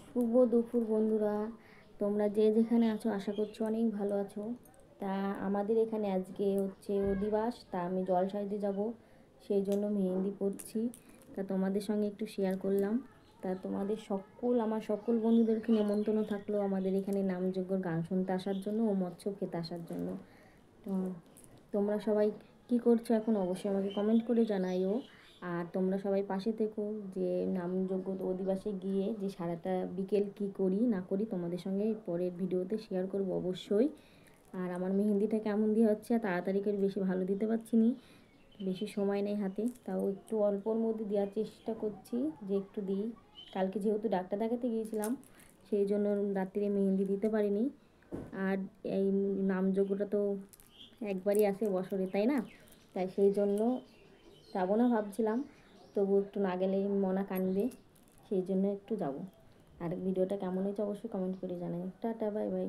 শুভ দুপুর বন্ধুরা, তোমরা যে যেখানে আছো আশা করছি অনেক ভালো আছো। তা আমাদের এখানে আজকে হচ্ছে অধিবাস, তা আমি জল সাইতে যাব, সেই জন্য মেহেন্দি পড়ছি। তা তোমাদের সঙ্গে একটু শেয়ার করলাম। তা তোমাদের আমার সকল বন্ধুদেরকে নেমন্তন্ন থাকলো আমাদের এখানে নামযজ্ঞ গান শুনতে আসার জন্য ও মৎস্য খেতে আসার জন্য। তো তোমরা সবাই কি করছো এখন অবশ্যই আমাকে কমেন্ট করে জানাইও। আর তোমরা সবাই পাশে থেকো, যে নামযজ্ঞ অধিবাসে গিয়ে যে সারাটা বিকেল কি করি না করি তোমাদের সঙ্গে পরের ভিডিওতে শেয়ার করব অবশ্যই। আর আমার মেহেন্দিটা কেমন দিয়ে হচ্ছে, তাড়াতাড়ি করে বেশি ভালো দিতে পারছি না, বেশি সময় নেই হাতে, তাও একটু অল্পর মধ্যে দেওয়ার চেষ্টা করছি যে একটু দিই। কালকে যেহেতু ডাক্তার দেখাতে গিয়েছিলাম, সেই জন্য রাত্রিরে মেহেন্দি দিতে পারিনি। আর এই নামযজ্ঞটা তো একবারই আসে বছরে, তাই না? তাই সেই জন্য যাবো না ভাবছিলাম, তবু একটু না গেলে মনা কানবে, সেই জন্য একটু যাব। আর ভিডিওটা কেমন হয়েছে অবশ্যই কমেন্ট করে জানাই। Tata, bye bye.